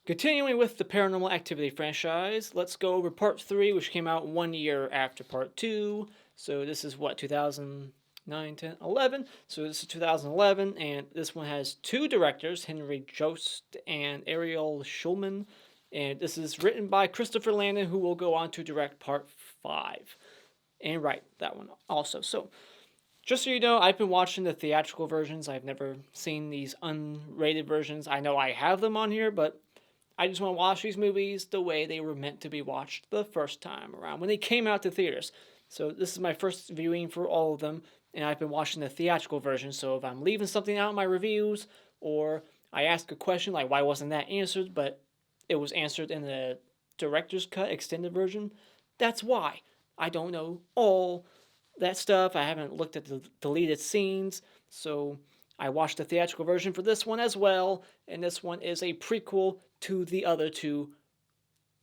Continuing with the Paranormal Activity franchise, let's go over Part 3, which came out 1 year after Part 2. So this is what, 2009, 10, 11? So this is 2011, and this one has two directors, Henry Joost and Ariel Schulman. And this is written by Christopher Landon, who will go on to direct Part 5. And write that one also. So, just so you know, I've been watching the theatrical versions. I've never seen these unrated versions. I know I have them on here, but I just want to watch these movies the way they were meant to be watched the first time around, when they came out to theaters. So this is my first viewing for all of them, and I've been watching the theatrical version, so if I'm leaving something out in my reviews, or I ask a question like, why wasn't that answered, but it was answered in the director's cut extended version, that's why. I don't know all that stuff. I haven't looked at the deleted scenes, so I watched the theatrical version for this one as well, and this one is a prequel to the other two,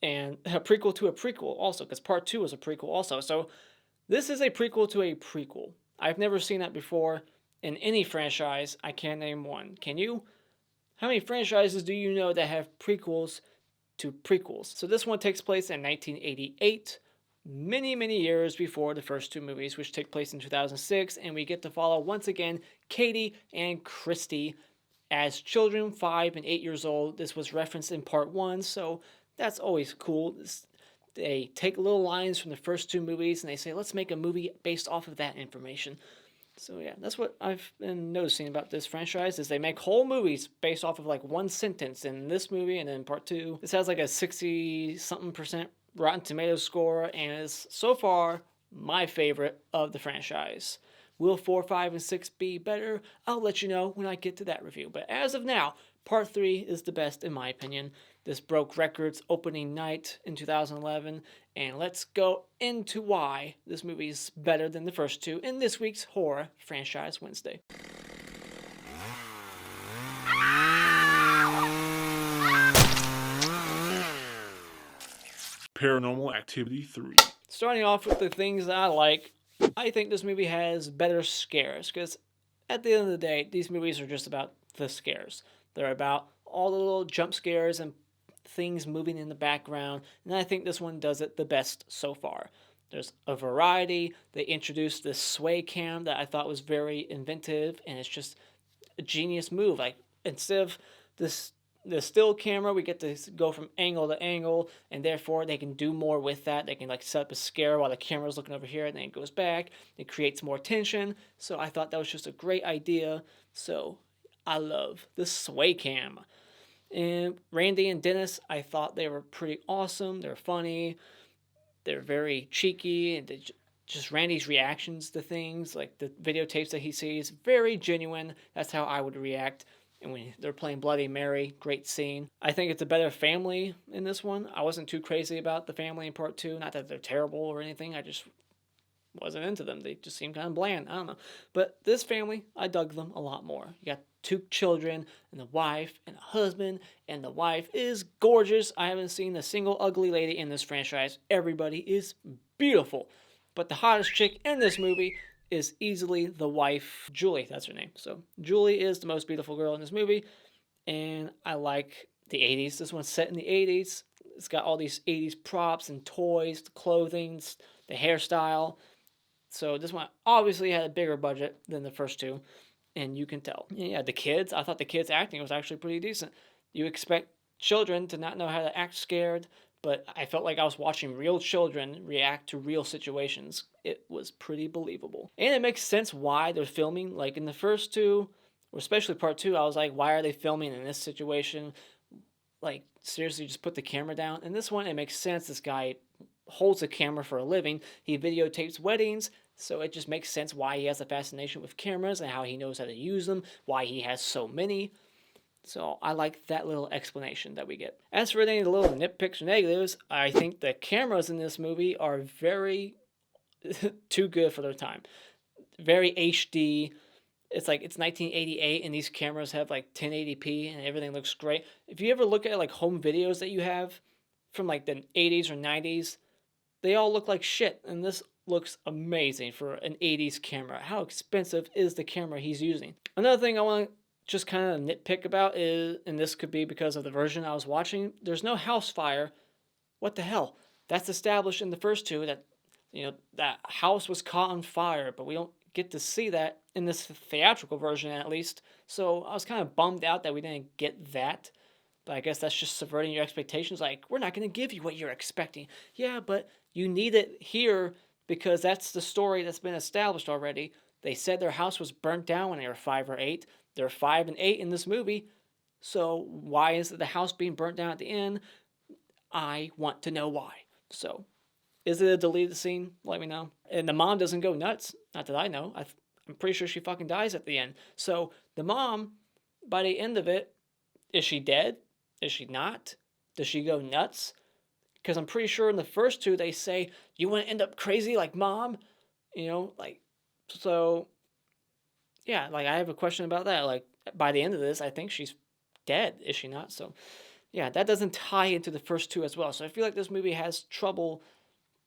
and a prequel to a prequel also, because Part 2 is a prequel also. So this is a prequel to a prequel. I've never seen that before in any franchise. I can't name one. Can you? How many franchises do you know that have prequels to prequels? So this one takes place in 1988, many years before the first two movies, which take place in 2006, and we get to follow once again Katie and Kristi as children, 5 and 8 years old. This was referenced in Part 1, so that's always cool. They take little lines from the first two movies and they say, let's make a movie based off of that information. So yeah, that's what I've been noticing about this franchise, is they make whole movies based off of like one sentence in this movie, and then Part 2. This has like a 60-something% Rotten Tomatoes score, and is so far my favorite of the franchise. Will 4, 5, and 6 be better? I'll let you know when I get to that review. But as of now, Part 3 is the best in my opinion. This broke records opening night in 2011. And let's go into why this movie is better than the first two in this week's Horror Franchise Wednesday. Paranormal Activity 3. Starting off with the things that I like, I think this movie has better scares, because at the end of the day, these movies are just about the scares. They're about all the little jump scares and things moving in the background, and I think this one does it the best so far. There's a variety. They introduced this sway cam that I thought was very inventive, and it's just a genius move. Like, instead of the still camera, we get to go from angle to angle, and therefore they can do more with that. They can like set up a scare while the camera's looking over here, and then it goes back. It creates more tension. So I thought that was just a great idea. So I love the sway cam. And Randy and Dennis, I thought they were pretty awesome. They're funny. They're very cheeky, and just Randy's reactions to things, like the videotapes that he sees, very genuine. That's how I would react. And when they're playing Bloody Mary, great scene. I think it's a better family in this one. I wasn't too crazy about the family in Part 2. Not that they're terrible or anything. I just wasn't into them. They just seemed kind of bland. I don't know. But this family, I dug them a lot more. You got 2 children and a wife and a husband. And the wife is gorgeous. I haven't seen a single ugly lady in this franchise. Everybody is beautiful. But the hottest chick in this movie is easily the wife, Julie, that's her name. So Julie is the most beautiful girl in this movie, and I like the 80s. This one's set in the 80s. It's got all these 80s props and toys, the clothing, the hairstyle. So this one obviously had a bigger budget than the first two, and you can tell. Yeah, the kids, I thought the kids' acting was actually pretty decent. You expect children to not know how to act scared, but I felt like I was watching real children react to real situations. It was pretty believable. And it makes sense why they're filming. Like in the first two, or especially Part 2, I was like, why are they filming in this situation? Like, seriously, just put the camera down. In this one, it makes sense. This guy holds a camera for a living. He videotapes weddings, so it just makes sense why he has a fascination with cameras and how he knows how to use them, why he has so many. So I like that little explanation that we get. As for any little nitpicks or negatives, I think the cameras in this movie are very too good for their time. Very HD. It's like it's 1988 and these cameras have like 1080p and everything looks great. If you ever look at like home videos that you have from like the 80s or 90s, they all look like shit, and this looks amazing for an 80s camera. How expensive is the camera he's using? Another thing I want to just kind of nitpick about is, and this could be because of the version I was watching, there's no house fire. What the hell? That's established in the first two that, that house was caught on fire, but we don't get to see that in this theatrical version at least. So I was kind of bummed out that we didn't get that. But I guess that's just subverting your expectations. Like, we're not going to give you what you're expecting. Yeah, but you need it here because that's the story that's been established already. They said their house was burnt down when they were 5 or 8. They're 5 and 8 in this movie. So why is the house being burnt down at the end? I want to know why. So, is it a deleted scene? Let me know. And the mom doesn't go nuts. Not that I know. I'm pretty sure she fucking dies at the end. So, the mom, by the end of it, is she dead? Is she not? Does she go nuts? Because I'm pretty sure in the first two they say, you want to end up crazy like mom? So, yeah, like I have a question about that. Like, by the end of this, I think she's dead. Is she not? So, yeah, that doesn't tie into the first two as well. So I feel like this movie has trouble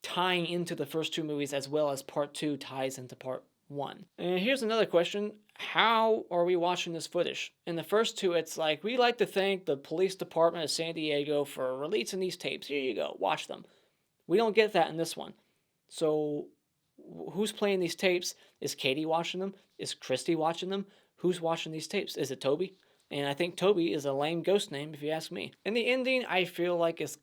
tying into the first two movies as well as part two ties into part one. And here's another question. How are we watching this footage? In the first two, it's like, we like to thank the police department of San Diego for releasing these tapes. Here you go, watch them. We don't get that in this one. So who's playing these tapes? Is Katie watching them? Is Kristi watching them? Who's watching these tapes? Is it Toby? And I think Toby is a lame ghost name, if you ask me. And the ending, I feel like is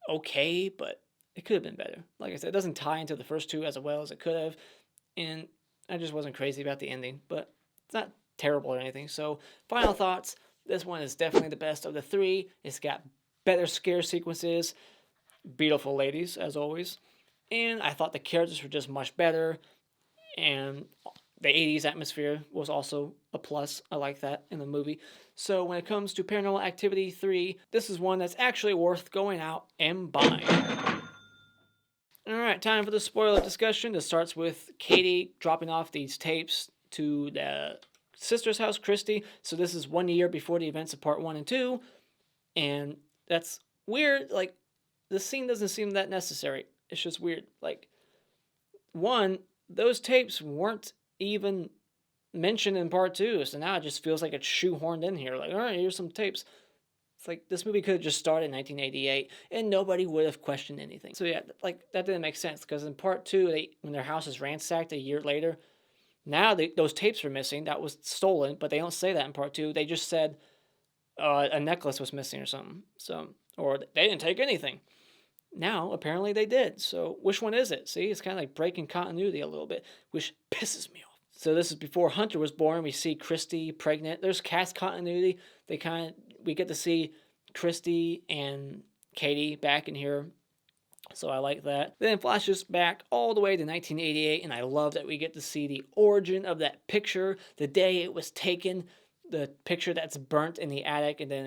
okay, but it could have been better. Like I said, it doesn't tie into the first two as well as it could have. And I just wasn't crazy about the ending, but it's not terrible or anything. So, final thoughts. This one is definitely the best of the three. It's got better scare sequences. Beautiful ladies, as always. And I thought the characters were just much better. And the 80s atmosphere was also a plus. I like that in the movie. So when it comes to Paranormal Activity 3, this is one that's actually worth going out and buying. Alright, time for the spoiler discussion. This starts with Katie dropping off these tapes to the sister's house, Kristi. So this is 1 year before the events of part 1 and 2. And that's weird. Like, the scene doesn't seem that necessary. It's just weird. Like, one, those tapes weren't even mentioned in part 2, so now it just feels like it's shoehorned in here. Like, all right, here's some tapes. It's like, this movie could have just started in 1988, and nobody would have questioned anything. So yeah, like, that didn't make sense, because in part 2, when their house is ransacked a year later, now those tapes were missing. That was stolen, but they don't say that in part 2. They just said a necklace was missing or something. Or they didn't take anything. Now, apparently they did. So, which one is it? See, it's kind of like breaking continuity a little bit, which pisses me off. So, this is before Hunter was born. We see Kristi pregnant. There's cast continuity. We get to see Kristi and Katie back in here. So, I like that. Then it flashes back all the way to 1988, and I love that we get to see the origin of that picture, the day it was taken, the picture that's burnt in the attic, and then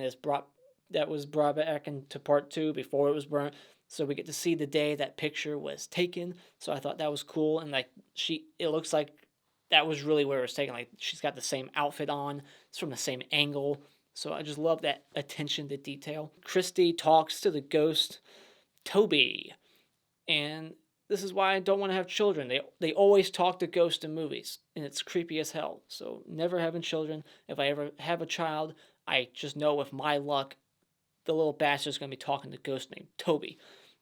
that was brought back into part 2 before it was burnt. So we get to see the day that picture was taken. So I thought that was cool. And like it looks like that was really where it was taken. Like, she's got the same outfit on. It's from the same angle. So I just love that attention to detail. Kristi talks to the ghost, Toby. And this is why I don't want to have children. They always talk to ghosts in movies. And it's creepy as hell. So never having children. If I ever have a child, I just know with my luck, the little bastard's going to be talking to a ghost named Toby.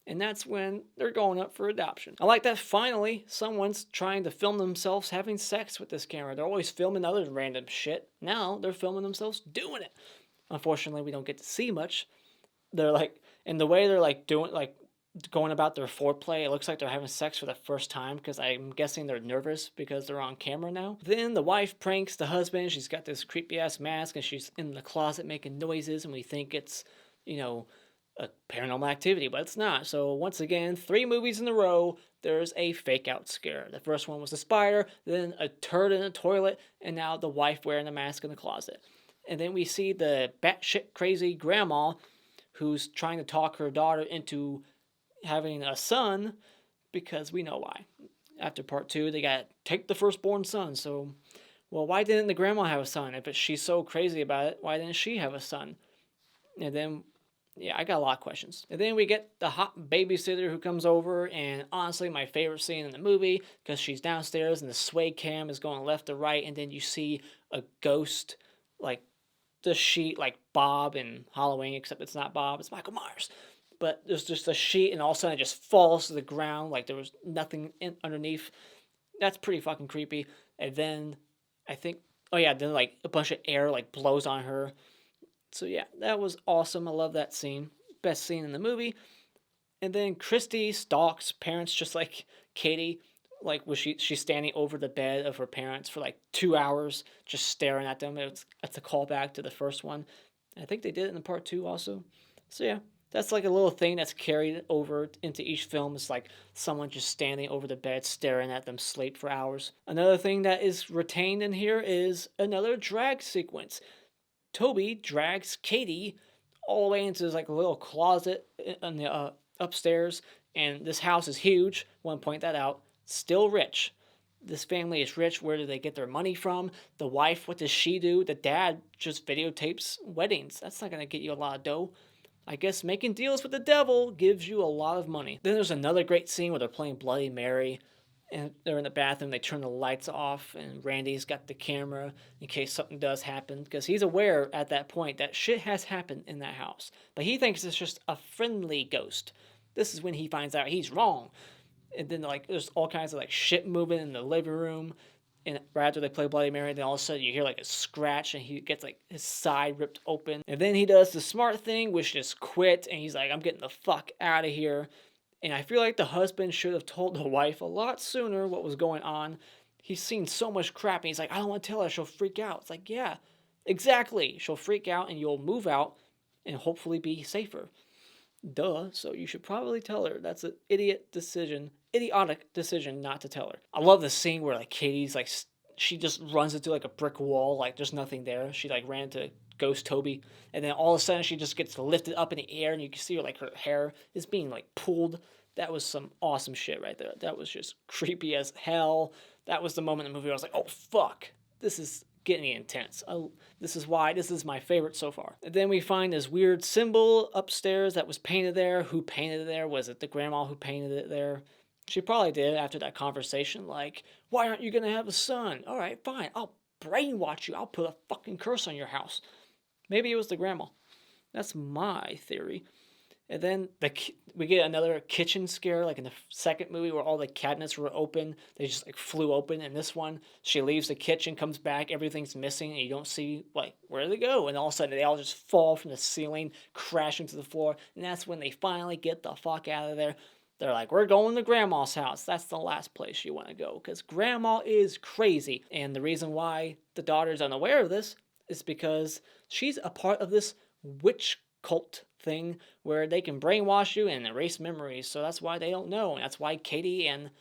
And that's when they're going up for adoption. I like that finally someone's trying to film themselves having sex with this camera. They're always filming other random shit. Now they're filming themselves doing it. Unfortunately, we don't get to see much. They're like, in the way they're like doing, like going about their foreplay, it looks like they're having sex for the first time, because I'm guessing they're nervous because they're on camera now. Then the wife pranks the husband. She's got this creepy ass mask and she's in the closet making noises, and we think it's, a Paranormal Activity, but it's not. So once again, 3 movies in a row, there's a fake out scare. The first one was the spider, then a turd in the toilet, and now the wife wearing a mask in the closet. And then we see the batshit crazy grandma who's trying to talk her daughter into having a son, because we know why. After part 2, they got to take the firstborn son. So, well, why didn't the grandma have a son? If she's so crazy about it, why didn't she have a son? And then, yeah, I got a lot of questions. And then we get the hot babysitter who comes over, and honestly, my favorite scene in the movie, because she's downstairs and the sway cam is going left to right, and then you see a ghost like the sheet like Bob in Halloween, except it's not Bob, it's Michael Myers. But there's just a sheet, and all of a sudden it just falls to the ground like there was nothing underneath. That's pretty fucking creepy. And then I think, oh yeah, then like a bunch of air like blows on her. So yeah, that was awesome. I love that scene. Best scene in the movie. And then Kristi stalks parents just like Katie. Like was she's standing over the bed of her parents for like 2 hours, just staring at them. It's a callback to the first one. I think they did it in part two also. So yeah, that's like a little thing that's carried over into each film. It's like someone just standing over the bed, staring at them sleep for hours. Another thing that is retained in here is another drag sequence. Toby drags Katie all the way into this like little closet in the upstairs, and this house is huge. Want to point that out. Still rich. This family is rich. Where do they get their money from? The wife, what does she do? The dad just videotapes weddings. That's not gonna get you a lot of dough. I guess making deals with the devil gives you a lot of money. Then there's another great scene where they're playing Bloody Mary, and they're in the bathroom. They turn the lights off, and Randy's got the camera in case something does happen, because he's aware at that point that shit has happened in that house. But he thinks it's just a friendly ghost. This is when he finds out he's wrong. And then like there's all kinds of like shit moving in the living room. And right after they play Bloody Mary, then all of a sudden you hear like a scratch, and he gets like his side ripped open. And then he does the smart thing, which is quit, and he's like, I'm getting the fuck out of here. And I feel like the husband should have told the wife a lot sooner what was going on. He's seen so much crap, and he's like, I don't want to tell her, she'll freak out. It's like, yeah, exactly. She'll freak out, and you'll move out and hopefully be safer. Duh, so you should probably tell her. That's an idiotic decision not to tell her. I love the scene where like Katie's like she just runs into like a brick wall, like there's nothing there. She like ran into Ghost Toby, and then all of a sudden she just gets lifted up in the air, and you can see her like her hair is being like pulled. That was some awesome shit right there. That was just creepy as hell. That was the moment in the movie where I was like, oh fuck, this is getting intense. This is why this is my favorite so far. And then we find this weird symbol upstairs that was painted there. Who painted it there? Was it the grandma who painted it there? She probably did after that conversation, like, why aren't you gonna have a son? All right, fine, I'll brainwash you. I'll put a fucking curse on your house. Maybe it was the grandma. That's my theory. And then we get another kitchen scare, like in the second movie where all the cabinets were open. They just like flew open. And this one, she leaves the kitchen, comes back, everything's missing, and you don't see, like, where do they go? And all of a sudden, they all just fall from the ceiling, crash into the floor. And that's when they finally get the fuck out of there. They're like, we're going to grandma's house. That's the last place you want to go, because grandma is crazy. And the reason why the daughter's unaware of this is because she's a part of this witch cult thing where they can brainwash you and erase memories. So that's why they don't know. And that's why Katie and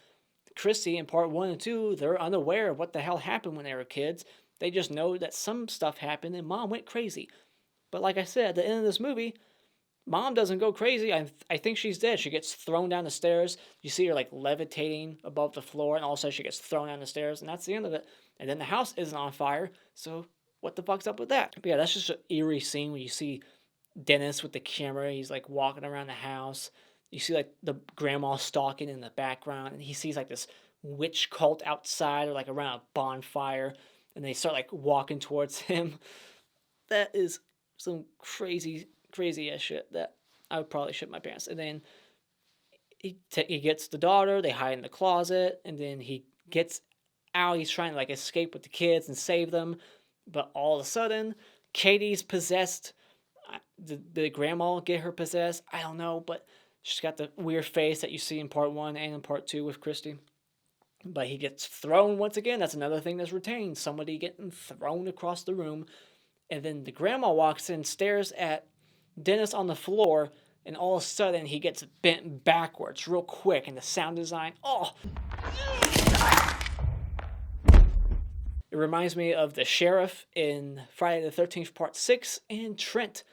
Kristi in part 1 and 2, they're unaware of what the hell happened when they were kids. They just know that some stuff happened and mom went crazy. But like I said, at the end of this movie, mom doesn't go crazy. I think she's dead. She gets thrown down the stairs. You see her like levitating above the floor, and all of a sudden she gets thrown down the stairs, and that's the end of it. And then the house isn't on fire, so what the fuck's up with that? But yeah, that's just an eerie scene when you see Dennis with the camera. He's like walking around the house. You see like the grandma stalking in the background, and he sees like this witch cult outside or like around a bonfire, and they start like walking towards him. That is some crazy ass shit that I would probably shit my pants. And then he gets the daughter, they hide in the closet, and then he gets out. He's trying to like escape with the kids and save them, but all of a sudden Katie's possessed. Did the grandma get her possessed? I don't know, but she's got the weird face that you see in part 1 and in part 2 with Kristi. But he gets thrown once again. That's another thing that's retained. Somebody getting thrown across the room. And then the grandma walks in, stares at Dennis on the floor, and all of a sudden he gets bent backwards real quick. And the sound design, oh! It reminds me of the sheriff in Friday the 13th part 6 and Trent.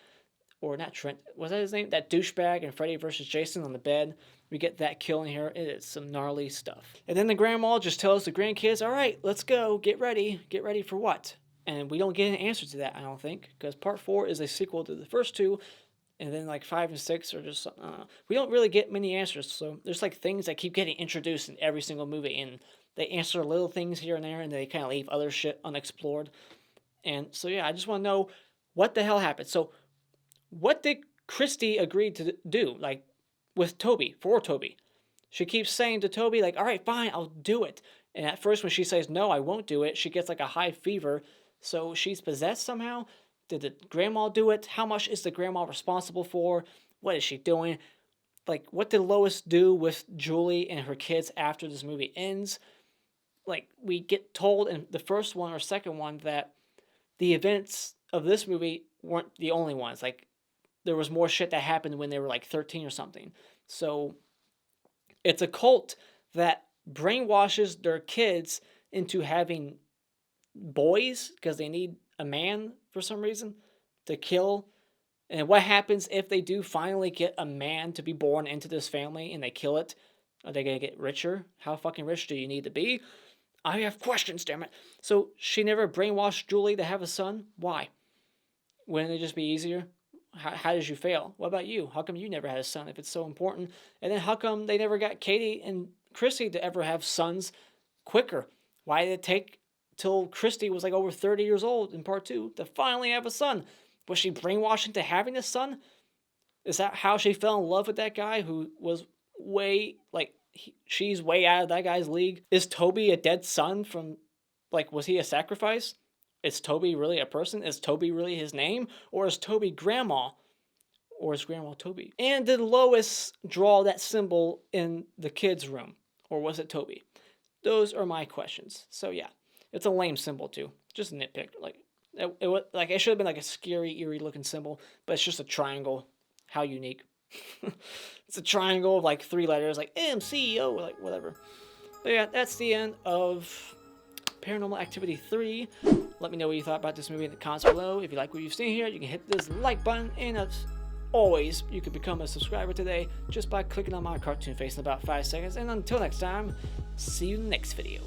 Or not Trent, was that his name? That douchebag in Freddy vs. Jason on the bed. We get that kill in here. It is some gnarly stuff. And then the grandma just tells the grandkids, all right, let's go. Get ready. Get ready for what? And we don't get an answer to that, I don't think. Because part 4 is a sequel to the first two. And then like 5 and 6 are just, we don't really get many answers. So there's like things that keep getting introduced in every single movie. And they answer little things here and there. And they kind of leave other shit unexplored. And so yeah, I just want to know what the hell happened. So what did Kristi agree to do, like with Toby, for Toby? She keeps saying to Toby, like, all right, fine, I'll do it. And at first when she says, no, I won't do it, she gets like a high fever. So she's possessed somehow? Did the grandma do it? How much is the grandma responsible for? What is she doing? Like, what did Lois do with Julie and her kids after this movie ends? Like, we get told in the first one or second one that the events of this movie weren't the only ones. Like, there was more shit that happened when they were like 13 or something. So it's a cult that brainwashes their kids into having boys because they need a man for some reason to kill. And what happens if they do finally get a man to be born into this family and they kill it? Are they going to get richer? How fucking rich do you need to be? I have questions, damn it. So she never brainwashed Julie to have a son? Why? Wouldn't it just be easier? How did you fail? What about you? How come you never had a son if it's so important? And then how come they never got Katie and Kristi to ever have sons quicker? Why did it take till Kristi was like over 30 years old in part 2 to finally have a son? Was she brainwashed into having a son? Is that how she fell in love with that guy who was way, like, she's way out of that guy's league? Is Toby a dead son from, like, was he a sacrifice? Is Toby really a person? Is Toby really his name? Or is Toby grandma? Or is grandma Toby? And did Lois draw that symbol in the kids' room? Or was it Toby? Those are my questions. So yeah, it's a lame symbol too. Just a nitpick. It should have been like a scary, eerie looking symbol, but it's just a triangle. How unique. It's a triangle of like 3 letters, like MCO, or like whatever. But yeah, that's the end of Paranormal Activity 3. Let me know what you thought about this movie in the comments below. If you like what you've seen here, you can hit this like button, and as always, you can become a subscriber today just by clicking on my cartoon face in about 5 seconds. And until next time, see you in the next video.